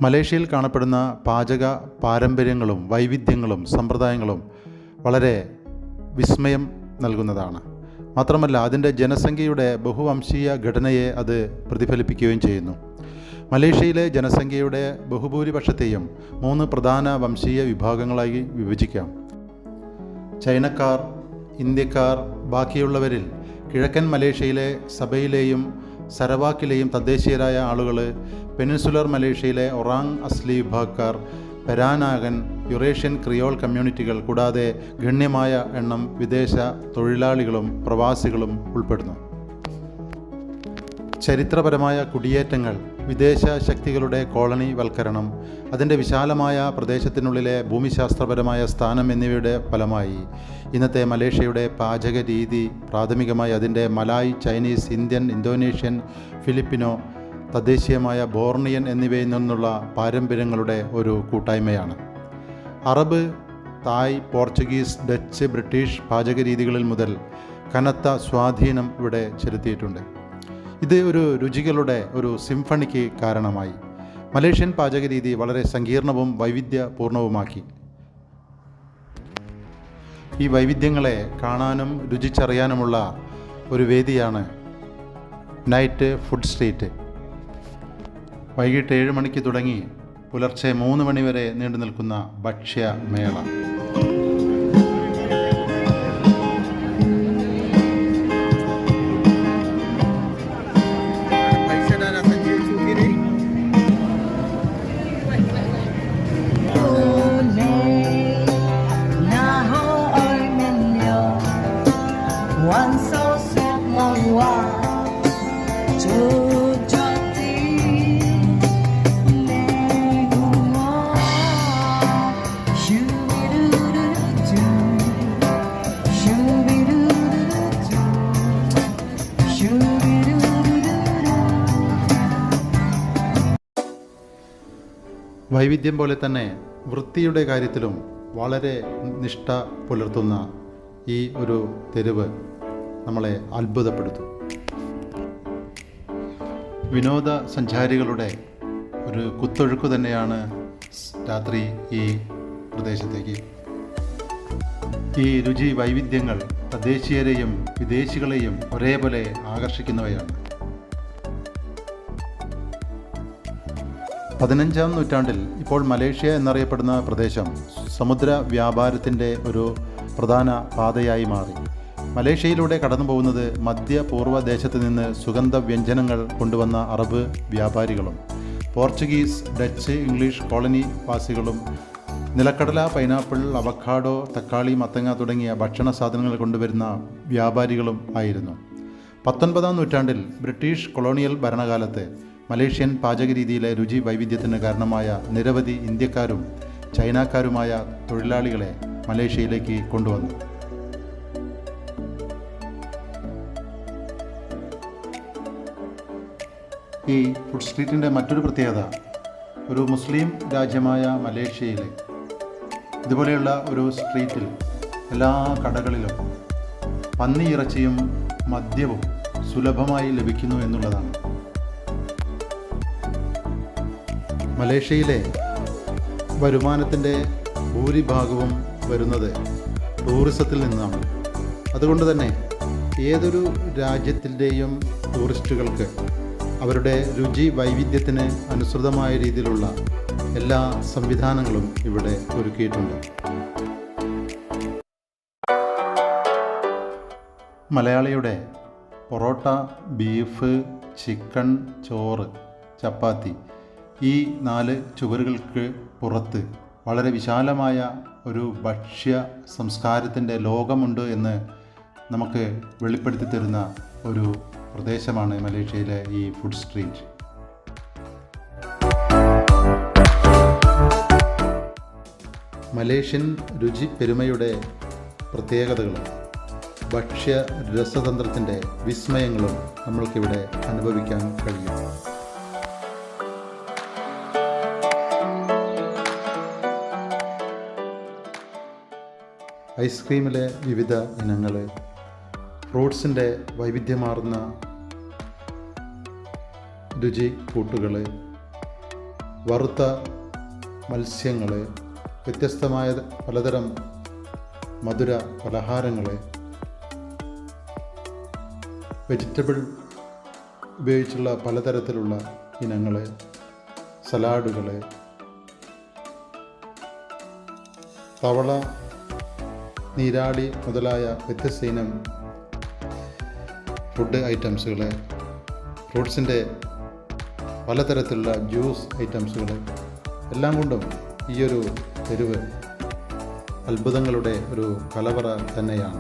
മലേഷ്യയിൽ കാണപ്പെടുന്ന പാചക പാരമ്പര്യങ്ങളും വൈവിധ്യങ്ങളും സമ്പ്രദായങ്ങളും വളരെ വിസ്മയം നൽകുന്നതാണ്. മാത്രമല്ല അതിൻ്റെ ജനസംഖ്യയുടെ ബഹുവംശീയ ഘടനയെ അത് പ്രതിഫലിപ്പിക്കുകയും ചെയ്യുന്നു. മലേഷ്യയിലെ ജനസംഖ്യയുടെ ബഹുഭൂരിപക്ഷത്തെയും 3 പ്രധാന വംശീയ വിഭാഗങ്ങളായി വിഭജിക്കാം. ചൈനക്കാർ, ഇന്ത്യക്കാർ, ബാക്കിയുള്ളവരിൽ കിഴക്കൻ മലേഷ്യയിലെ സബയിലെയും സരവാക്കിലെയും തദ്ദേശീയരായ ആളുകൾ, പെനിൻസുലർ മലേഷ്യയിലെ ഒറാങ് അസ്ലി വിഭാഗക്കാർ, പെരാനാഗൻ, യുറേഷ്യൻ ക്രിയോൾ കമ്മ്യൂണിറ്റികൾ, കൂടാതെ ഗണ്യമായ എണ്ണം വിദേശ തൊഴിലാളികളും പ്രവാസികളും ഉൾപ്പെടുന്നു. ചരിത്രപരമായ കുടിയേറ്റങ്ങൾ, വിദേശ ശക്തികളുടെ കോളനി വൽക്കരണം, അതിൻ്റെ വിശാലമായ പ്രദേശത്തിനുള്ളിലെ ഭൂമിശാസ്ത്രപരമായ സ്ഥാനം എന്നിവയുടെ ഫലമായി ഇന്നത്തെ മലേഷ്യയുടെ പാചക രീതി പ്രാഥമികമായി അതിൻ്റെ Malay, Chinese, Indian, Indonesian, Filipino, തദ്ദേശീയമായ ബോർണിയൻ എന്നിവയിൽ നിന്നുള്ള പാരമ്പര്യങ്ങളുടെ ഒരു കൂട്ടായ്മയാണ്. Arab, Thai, Portuguese, Dutch, British പാചക രീതികളിൽ മുതൽ കനത്ത സ്വാധീനം ഇവിടെ ചെലുത്തിയിട്ടുണ്ട്. ഇത് ഒരു രുചികളുടെ ഒരു സിംഫണിക്ക് കാരണമായി മലേഷ്യൻ പാചകരീതി വളരെ സങ്കീർണവും വൈവിധ്യപൂർണവുമാക്കി. ഈ വൈവിധ്യങ്ങളെ കാണാനും രുചിച്ചറിയാനുമുള്ള ഒരു വേദിയാണ് നൈറ്റ് ഫുഡ് സ്ട്രീറ്റ്. വൈകിട്ട് 7 മണിക്ക് തുടങ്ങി പുലർച്ചെ 3 മണി വരെ നീണ്ടു നിൽക്കുന്ന ഭക്ഷ്യമേള. വൈവിധ്യം പോലെ തന്നെ വൃത്തിയുടെ കാര്യത്തിലും വളരെ നിഷ്ഠ പുലർത്തുന്ന ഈ ഒരു തെരുവ് നമ്മളെ അത്ഭുതപ്പെടുത്തും. വിനോദസഞ്ചാരികളുടെ ഒരു കുത്തൊഴുക്ക് തന്നെയാണ് രാത്രി ഈ പ്രദേശത്തേക്ക്. ഈ രുചി വൈവിധ്യങ്ങൾ തദ്ദേശീയരെയും വിദേശികളെയും ഒരേപോലെ ആകർഷിക്കുന്നവയാണ്. 15-ാം നൂറ്റാണ്ടിൽ ഇപ്പോൾ മലേഷ്യ എന്നറിയപ്പെടുന്ന പ്രദേശം സമുദ്ര വ്യാപാരത്തിൻ്റെ ഒരു പ്രധാന പാതയായി മാറി. മലേഷ്യയിലൂടെ കടന്നു പോകുന്നത് മധ്യപൂർവ്വ ദേശത്ത് നിന്ന് സുഗന്ധ വ്യഞ്ജനങ്ങൾ കൊണ്ടുവന്ന അറബ് വ്യാപാരികളും പോർച്ചുഗീസ്, ഡച്ച്, ഇംഗ്ലീഷ് കോളനി വാസികളും നിലക്കടല, പൈനാപ്പിൾ, അവക്കാഡോ, തക്കാളി, മത്തങ്ങ തുടങ്ങിയ ഭക്ഷണ സാധനങ്ങൾ കൊണ്ടുവരുന്ന വ്യാപാരികളും ആയിരുന്നു. 19-ാം നൂറ്റാണ്ടിൽ ബ്രിട്ടീഷ് കൊളോണിയൽ ഭരണകാലത്ത് മലേഷ്യൻ പാചകരീതിയിലെ രുചി വൈവിധ്യത്തിന് കാരണമായ നിരവധി ഇന്ത്യക്കാരും ചൈനക്കാരുമായ തൊഴിലാളികളെ മലേഷ്യയിലേക്ക് കൊണ്ടുവന്നു. ഈ ഫുഡ് സ്ട്രീറ്റിൻ്റെ മറ്റൊരു പ്രത്യേകത, ഒരു മുസ്ലിം രാജ്യമായ മലേഷ്യയിൽ ഇതുപോലെയുള്ള ഒരു സ്ട്രീറ്റിൽ എല്ലാ കടകളിലും പന്നിയിറച്ചിയും മദ്യവും സുലഭമായി ലഭിക്കുന്നു എന്നുള്ളതാണ്. മലേഷ്യയിലെ വരുമാനത്തിൻ്റെ ഭൂരിഭാഗവും വരുന്നത് ടൂറിസത്തിൽ നിന്നാണ്. അതുകൊണ്ട് തന്നെ ഏതൊരു രാജ്യത്തിൻ്റെയും ടൂറിസ്റ്റുകൾക്ക് അവരുടെ രുചി വൈവിധ്യത്തിന് അനുസൃതമായ രീതിയിലുള്ള എല്ലാ സംവിധാനങ്ങളും ഇവിടെ ഒരുക്കിയിട്ടുണ്ട്. മലയാളിയുടെ പൊറോട്ട, ബീഫ്, ചിക്കൻ, ചോറ്, ചപ്പാത്തി, ഈ 4 ചുവരുകൾക്ക് പുറത്ത് വളരെ വിശാലമായ ഒരു ഭക്ഷ്യ സംസ്കാരത്തിൻ്റെ ലോകമുണ്ട് എന്ന് നമുക്ക് വെളിപ്പെടുത്തി തരുന്ന ഒരു പ്രദേശമാണ് മലേഷ്യയിലെ ഈ ഫുഡ് സ്ട്രീറ്റ്. മലേഷ്യൻ രുചി പെരുമയുടെ പ്രത്യേകതകളും ഭക്ഷ്യ രസതന്ത്രത്തിൻ്റെ വിസ്മയങ്ങളും നമ്മൾക്കിവിടെ അനുഭവിക്കാൻ കഴിയും. ഐസ്ക്രീമിലെ വിവിധ ഇനങ്ങൾ, ഫ്രൂട്ട്സിൻ്റെ വൈവിധ്യമാർന്ന രുചി കൂട്ടുകൾ, വറുത്ത മത്സ്യങ്ങൾ, വ്യത്യസ്തമായ പലതരം മധുര പലഹാരങ്ങൾ, വെജിറ്റബിൾ ഉപയോഗിച്ചുള്ള പലതരത്തിലുള്ള ഇനങ്ങൾ, സലാഡുകൾ, തവള, നീരാളി മുതലായ വ്യത്യസ്ത ഇനം ഫുഡ് ഐറ്റംസുകൾ, ഫ്രൂട്ട്സിൻ്റെ പലതരത്തിലുള്ള ജ്യൂസ് ഐറ്റംസുകൾ എല്ലാം കൊണ്ടും ഈയൊരു തെരുവ് അത്ഭുതങ്ങളുടെ ഒരു കലവറ തന്നെയാണ്.